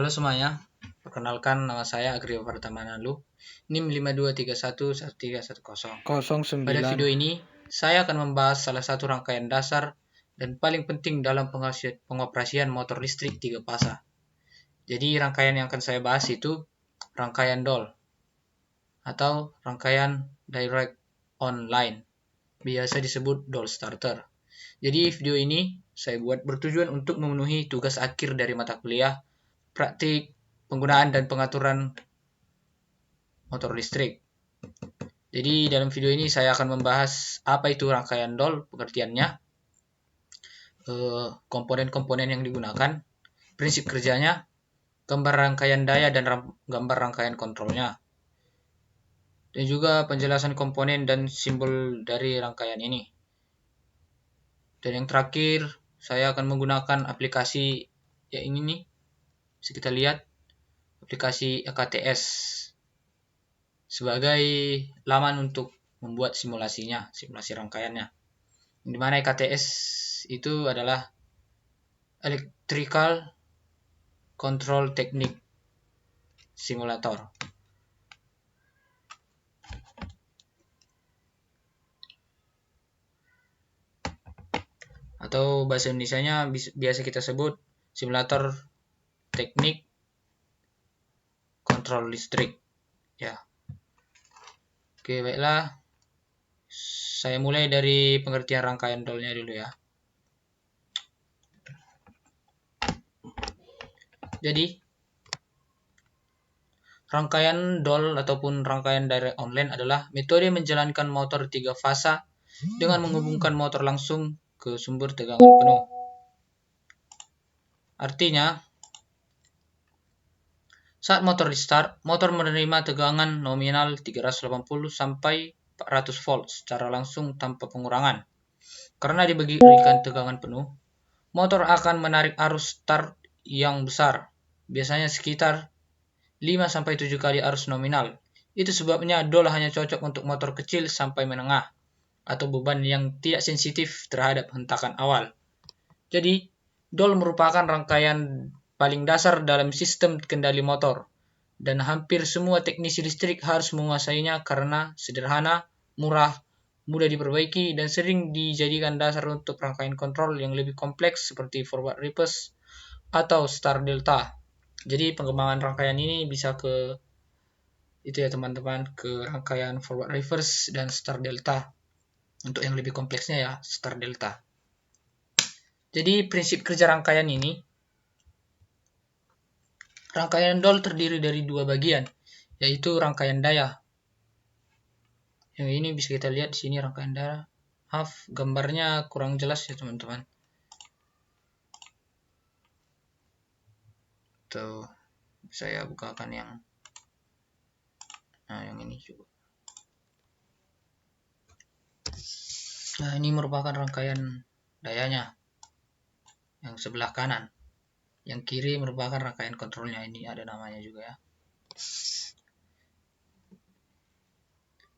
Halo semuanya, perkenalkan nama saya Agrio Pertamanalu, NIM 52311310. 09. Pada video ini, saya akan membahas salah satu rangkaian dasar dan paling penting dalam pengoperasian motor listrik 3 fasa. Jadi rangkaian yang akan saya bahas itu rangkaian DOL atau rangkaian Direct Online, biasa disebut DOL Starter. Jadi video ini saya buat bertujuan untuk memenuhi tugas akhir dari mata kuliah praktik penggunaan dan pengaturan motor listrik. Jadi dalam video ini saya akan membahas apa itu rangkaian DOL, pengertiannya, komponen-komponen yang digunakan, prinsip kerjanya, gambar rangkaian daya dan gambar rangkaian kontrolnya, dan juga penjelasan komponen dan simbol dari rangkaian ini. Dan yang terakhir, saya akan menggunakan aplikasi yang ini nih, bisa kita lihat, aplikasi EKTS sebagai laman untuk membuat simulasi rangkaiannya. Di mana EKTS itu adalah Electrical Control Technique Simulator. Atau bahasa Indonesianya biasa kita sebut simulator teknik kontrol listrik. Ya. Oke, baiklah. Saya mulai dari pengertian rangkaian DOL-nya dulu ya. Jadi, rangkaian DOL ataupun rangkaian direct online adalah metode menjalankan motor 3 fasa dengan menghubungkan motor langsung ke sumber tegangan penuh. Artinya, saat motor di-start, motor menerima tegangan nominal 380 sampai 400 volt secara langsung tanpa pengurangan. Karena diberikan tegangan penuh, motor akan menarik arus start yang besar, biasanya sekitar 5-7 kali arus nominal. Itu sebabnya DOL hanya cocok untuk motor kecil sampai menengah atau beban yang tidak sensitif terhadap hentakan awal. Jadi, DOL merupakan rangkaian paling dasar dalam sistem kendali motor, dan hampir semua teknisi listrik harus menguasainya karena sederhana, murah, mudah diperbaiki, dan sering dijadikan dasar untuk rangkaian kontrol yang lebih kompleks seperti forward reverse atau start delta. Jadi pengembangan rangkaian ini bisa ke itu ya teman-teman, ke rangkaian forward reverse dan start delta. Untuk yang lebih kompleksnya ya start delta. Jadi prinsip kerja rangkaian ini, rangkaian DOL terdiri dari 2 bagian, yaitu rangkaian daya. Yang ini bisa kita lihat di sini rangkaian daya. Maaf, gambarnya kurang jelas ya teman-teman. Tuh, saya bukakan yang ini juga. Nah, ini merupakan rangkaian dayanya yang sebelah kanan. Yang kiri merupakan rangkaian kontrolnya, ini ada namanya juga ya.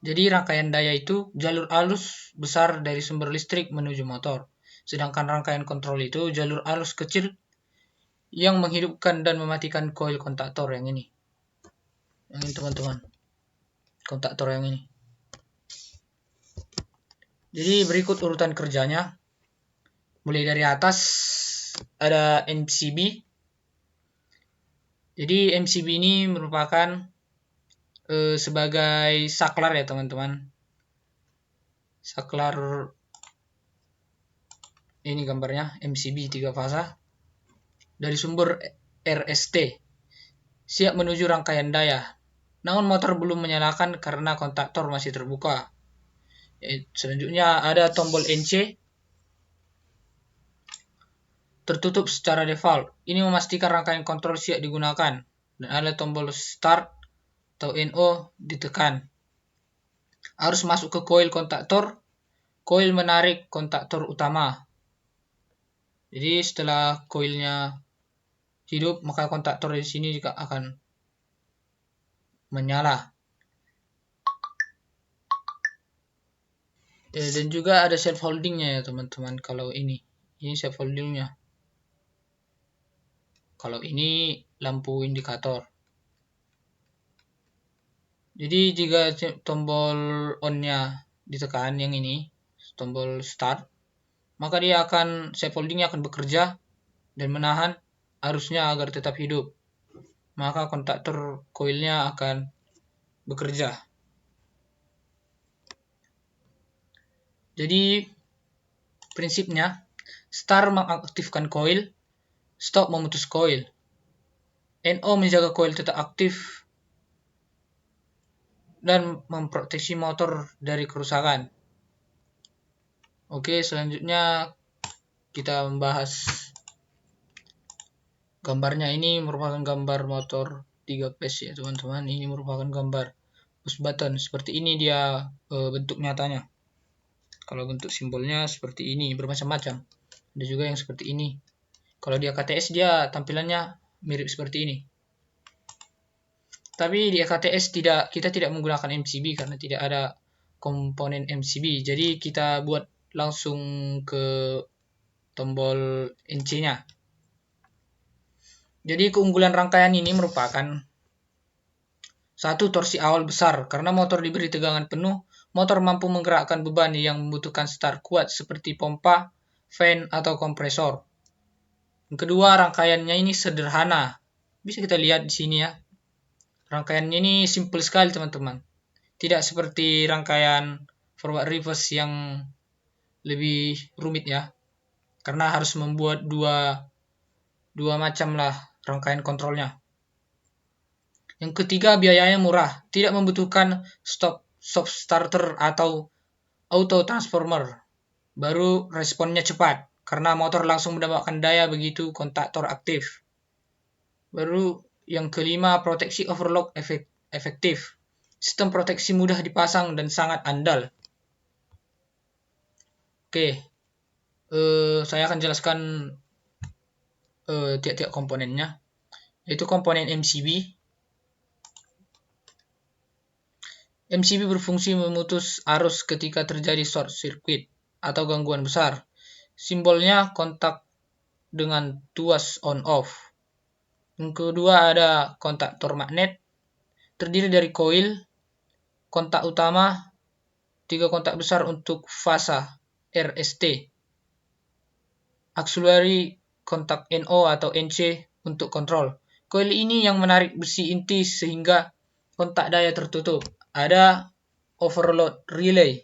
Jadi rangkaian daya itu jalur arus besar dari sumber listrik menuju motor. Sedangkan rangkaian kontrol itu jalur arus kecil yang menghidupkan dan mematikan koil kontaktor yang ini. Yang ini teman-teman. Kontaktor yang ini. Jadi berikut urutan kerjanya. Mulai dari atas ada MCB. Jadi MCB ini merupakan sebagai saklar ya teman-teman. Saklar ini gambarnya MCB 3 fasa dari sumber RST siap menuju rangkaian daya. Namun motor belum menyalakan karena kontaktor masih terbuka. Selanjutnya ada tombol NC tertutup secara default. Ini memastikan rangkaian kontrol siap digunakan. Dan ada tombol start atau NO ditekan. Arus masuk ke koil kontaktor. Koil menarik kontaktor utama. Jadi setelah koilnya hidup, maka kontaktor di sini juga akan menyala. Dan juga ada self holdingnya ya teman-teman. Kalau ini self holdingnya. Kalau ini lampu indikator. Jadi jika tombol on-nya ditekan, yang ini tombol start, maka dia akan scaffoldingnya akan bekerja dan menahan arusnya agar tetap hidup. Maka kontaktor koilnya akan bekerja. Jadi prinsipnya, start mengaktifkan koil, stop memutus koil. NO menjaga koil tetap aktif dan memproteksi motor dari kerusakan. Oke, selanjutnya kita membahas gambarnya. Ini merupakan gambar motor 3 phase ya teman-teman. Ini merupakan gambar push button. Seperti ini dia bentuk nyatanya. Kalau bentuk simbolnya seperti ini, bermacam-macam. Ada juga yang seperti ini. Kalau dia KTS dia tampilannya mirip seperti ini. Tapi di KTS kita tidak menggunakan MCB karena tidak ada komponen MCB. Jadi kita buat langsung ke tombol NC-nya. Jadi keunggulan rangkaian ini merupakan satu, torsi awal besar. Karena motor diberi tegangan penuh, motor mampu menggerakkan beban yang membutuhkan start kuat seperti pompa, fan, atau kompresor. Yang kedua, rangkaiannya ini sederhana. Bisa kita lihat di sini ya. Rangkaiannya ini simple sekali teman-teman. Tidak seperti rangkaian forward reverse yang lebih rumit ya. Karena harus membuat dua macam lah rangkaian kontrolnya. Yang ketiga, biayanya murah. Tidak membutuhkan stop starter atau auto transformer. Baru responnya cepat. Karena motor langsung mendapatkan daya begitu kontaktor aktif. Baru yang kelima, proteksi overlock efektif. Sistem proteksi mudah dipasang dan sangat andal. Oke, saya akan jelaskan tiap-tiap komponennya. Yaitu komponen MCB. MCB berfungsi memutus arus ketika terjadi short circuit atau gangguan besar. Simbolnya kontak dengan tuas on off. Yang kedua ada kontaktor magnet, terdiri dari koil, kontak utama, 3 kontak besar untuk fasa RST, auxiliary kontak NO atau NC untuk kontrol. Koil ini yang menarik besi inti sehingga kontak daya tertutup. Ada overload relay.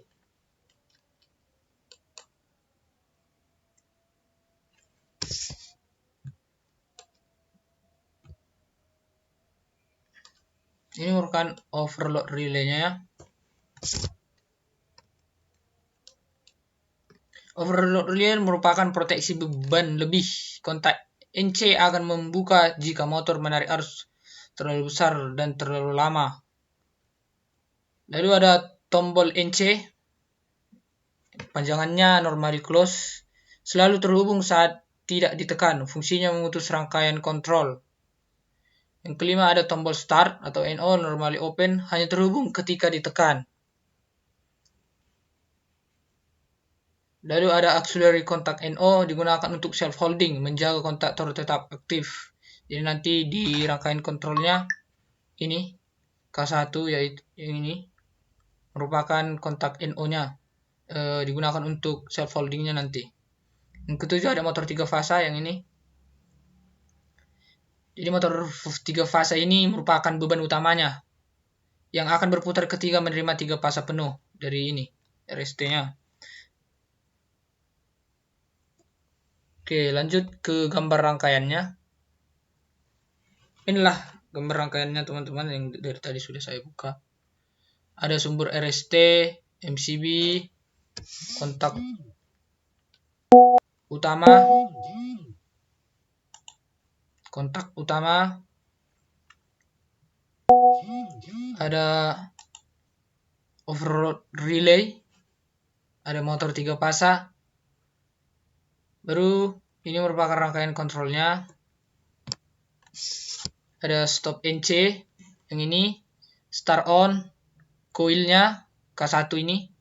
Ini merupakan overload relay-nya ya. Overload relay merupakan proteksi beban lebih. Kontak NC akan membuka jika motor menarik arus terlalu besar dan terlalu lama. Lalu ada tombol NC, panjangannya normally close, selalu terhubung saat tidak ditekan. Fungsinya memutus rangkaian kontrol. Yang kelima ada tombol start atau NO, normally open, hanya terhubung ketika ditekan. Lalu ada auxiliary kontak NO, digunakan untuk self holding, menjaga kontaktor tetap aktif. Jadi nanti di rangkaian kontrolnya ini K1 yaitu yang ini merupakan kontak NO-nya, digunakan untuk self holdingnya nanti. Yang ketujuh ada motor 3 fasa yang ini. Jadi motor 3 fasa ini merupakan beban utamanya yang akan berputar ketika menerima 3 fasa penuh dari ini RST-nya. Oke, lanjut ke gambar rangkaiannya. Inilah gambar rangkaiannya teman-teman yang dari tadi sudah saya buka. Ada sumber RST, MCB, kontak utama, ada overload relay, ada motor 3 fasa. Baru ini merupakan rangkaian kontrolnya. Ada stop NC yang ini, start on, koilnya K1 ini.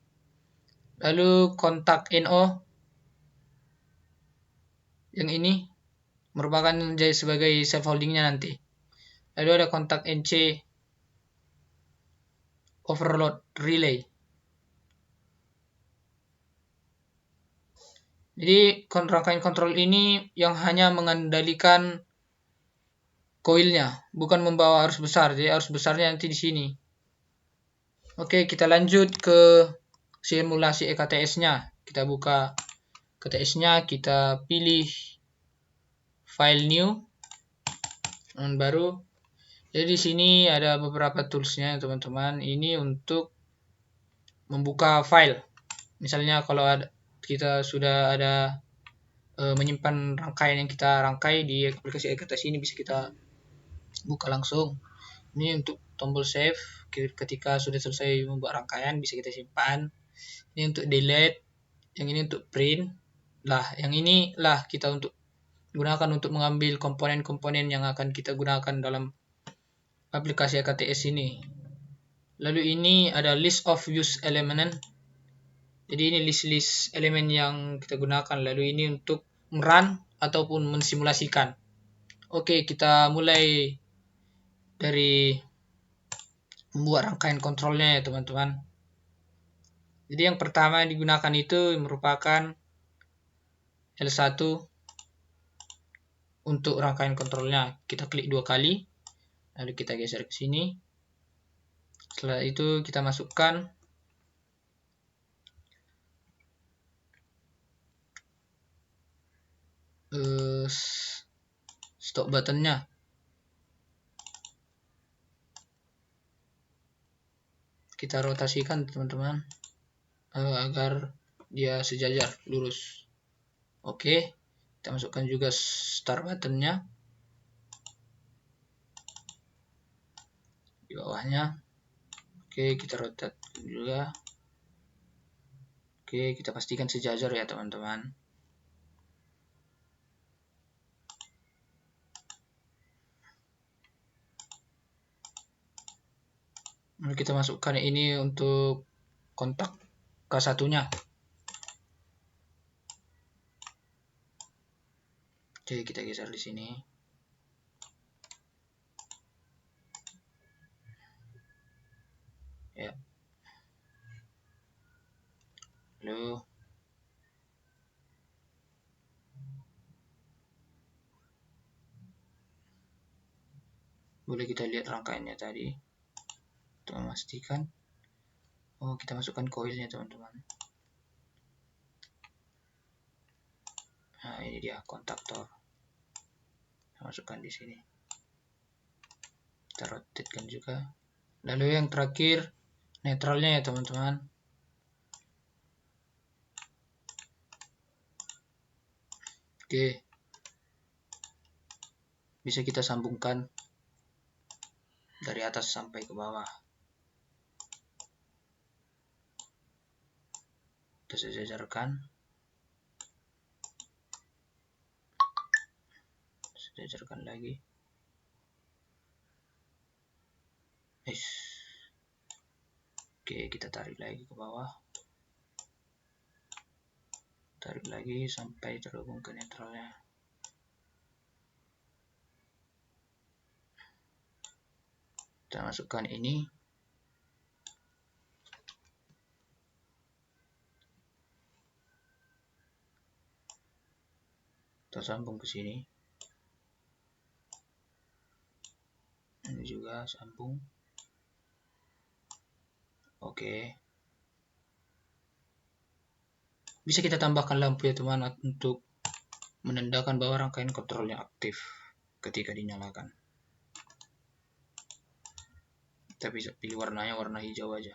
Lalu kontak NO yang ini merupakan sebagai self holdingnya nanti. Lalu ada kontak NC overload relay. Jadi rangkaian kontrol ini yang hanya mengendalikan koilnya, bukan membawa arus besar. Jadi arus besarnya nanti di sini. Oke, kita lanjut ke simulasi EKTS-nya. Kita buka EKTS-nya, kita pilih file new, baru. Jadi di sini ada beberapa tools-nya, teman-teman. Ini untuk membuka file. Misalnya kalau kita sudah ada menyimpan rangkaian yang kita rangkai di aplikasi EKTS ini, bisa kita buka langsung. Ini untuk tombol save, ketika sudah selesai membuat rangkaian bisa kita simpan. Ini untuk delete, yang ini untuk print. Yang ini kita gunakan untuk mengambil komponen-komponen yang akan kita gunakan dalam aplikasi EKTS ini. Lalu ini ada list of use element. Jadi ini list elemen yang kita gunakan. Lalu ini untuk merun ataupun mensimulasikan. Oke, kita mulai dari membuat rangkaian kontrolnya ya teman-teman. Jadi yang pertama yang digunakan itu merupakan L1 untuk rangkaian kontrolnya. Kita klik 2 kali, lalu kita geser ke sini. Setelah itu kita masukkan stop buttonnya. Kita rotasikan teman-teman agar dia sejajar lurus. Oke, kita masukkan juga start buttonnya di bawahnya. Oke, kita rotate juga. Oke, kita pastikan sejajar ya teman-teman. Lalu kita masukkan ini untuk kontak K1-nya. Oke, kita geser di sini. Ya. Lalu boleh kita lihat rangkaiannya tadi untuk memastikan. Oh, kita masukkan koilnya teman-teman. Nah, ini dia kontaktor. Kita masukkan di sini. Kita rotatekan juga. Lalu yang terakhir netralnya ya teman-teman. Oke, bisa kita sambungkan dari atas sampai ke bawah. Kita sejajarkan. Sejajarkan lagi. Oke, kita tarik lagi ke bawah. Tarik lagi sampai terhubung ke netralnya. Kita masukkan ini. Kita sambung ke sini. Ini juga sambung. Oke. Bisa kita tambahkan lampu ya teman untuk menandakan bahwa rangkaian kontrolnya aktif ketika dinyalakan. Kita bisa pilih warnanya warna hijau aja.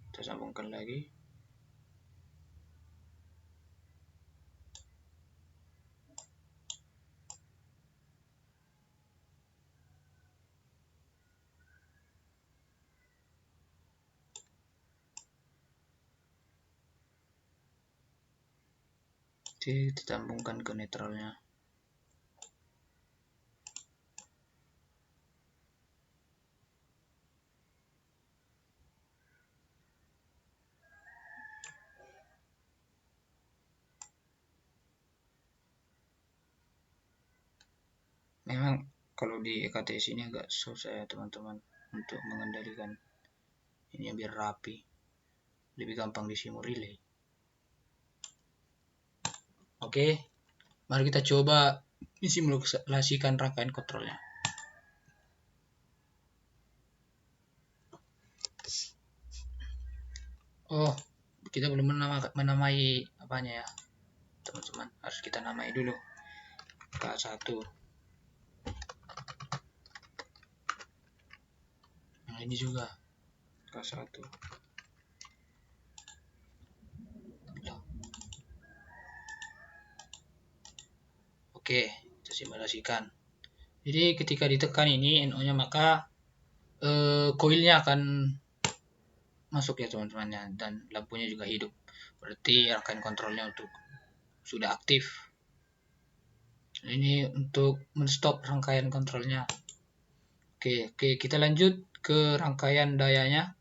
Kita sambungkan lagi. Kita sambungkan ke netralnya. Memang kalau di EKTS ini agak susah ya teman-teman untuk mengendalikan ini biar rapi, lebih gampang di Simo Relay. Oke, mari kita coba simulasikan rangkaian kontrolnya. Oh, kita belum menamai apanya ya teman-teman, harus kita namai dulu. K1 yang ini juga K1. Oke, kita simulasikan. Jadi ketika ditekan ini NO nya maka koilnya akan masuk ya teman-teman ya, dan lampunya juga hidup, berarti rangkaian kontrolnya untuk sudah aktif. Ini untuk menstop rangkaian kontrolnya. Oke, kita lanjut ke rangkaian dayanya.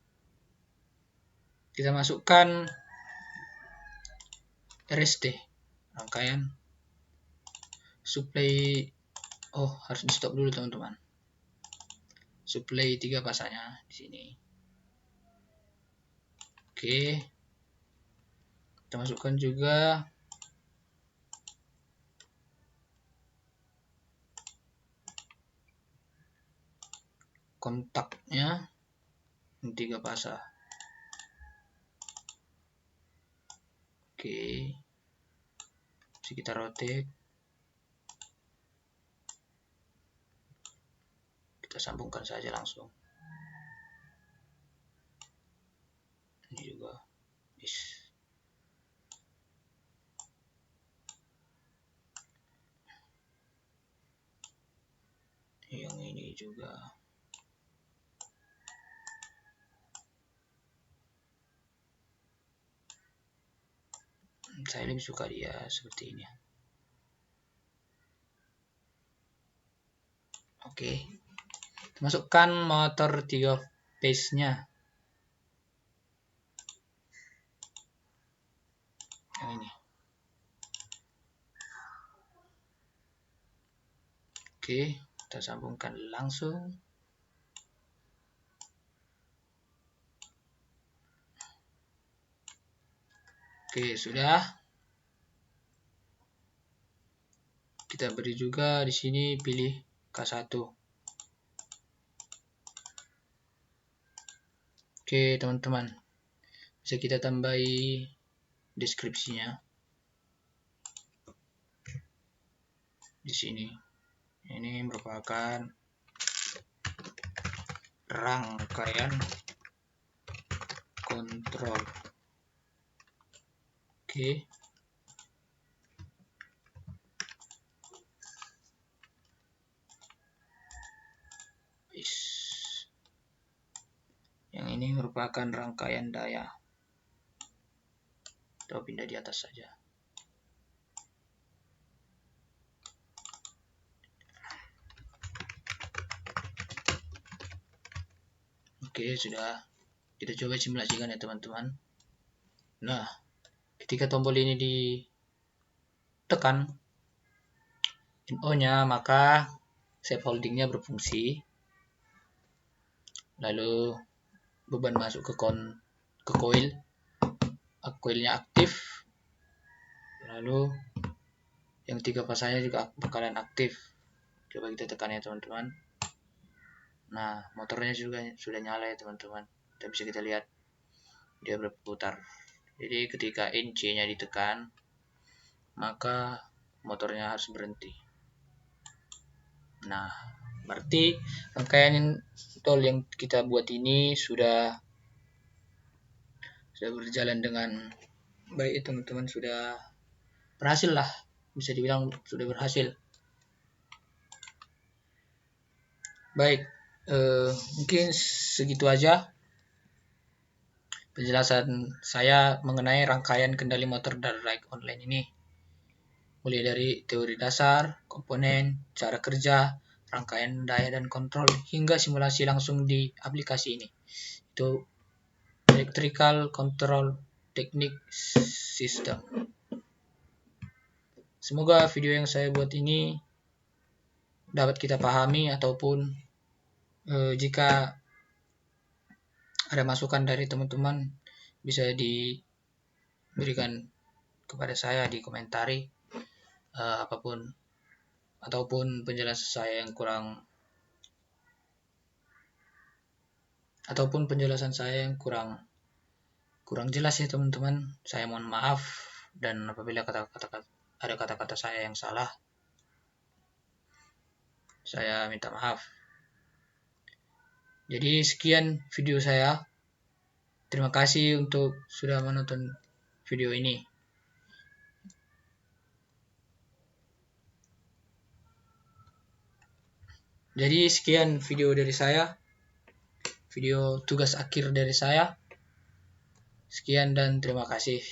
Kita masukkan RST, rangkaian supply. Oh, harus di stop dulu teman-teman. Supply 3 pasanya di sini. Oke, kita masukkan juga kontaknya 3 pasang. Oke, bisa kita rotate, kita sambungkan saja langsung. Ini juga yang ini juga. Saya lebih suka dia seperti ini. Oke, masukkan motor 3 phase-nya. Yang ini. Oke, kita sambungkan langsung. Oke, sudah. Kita beri juga di sini pilih K1. Oke, teman-teman. Bisa kita tambahi deskripsinya di sini. Ini merupakan rangkaian kontrol. Oke. Yang ini merupakan rangkaian daya. Kita pindah di atas saja. Oke, sudah. Kita coba simulasikan ya teman-teman. Nah, ketika tombol ini ditekan NO-nya, maka safe holding-nya berfungsi. Lalu beban masuk ke coil. Coilnya aktif. Lalu yang 3 pasanya juga bakalan aktif. Coba kita tekan ya teman-teman. Nah, motornya juga sudah nyala ya teman-teman. Bisa kita lihat dia berputar. Jadi ketika NC-nya ditekan, maka motornya harus berhenti. Nah, berarti rangkaian tol yang kita buat ini sudah berjalan dengan baik teman-teman, sudah berhasil lah, bisa dibilang sudah berhasil. Baik, mungkin segitu aja penjelasan saya mengenai rangkaian kendali motor dan ride online ini. Mulai dari teori dasar, komponen, cara kerja, rangkaian daya dan kontrol, hingga simulasi langsung di aplikasi ini. Itu Electrical Control Technique System. Semoga video yang saya buat ini dapat kita pahami, ataupun jika ada masukan dari teman-teman bisa diberikan kepada saya di komentari, apapun ataupun penjelasan saya yang kurang jelas ya teman-teman. Saya mohon maaf, dan apabila ada kata-kata saya yang salah, saya minta maaf. Jadi sekian video saya. Terima kasih untuk sudah menonton video ini. Jadi sekian video dari saya, video tugas akhir dari saya. Sekian dan terima kasih.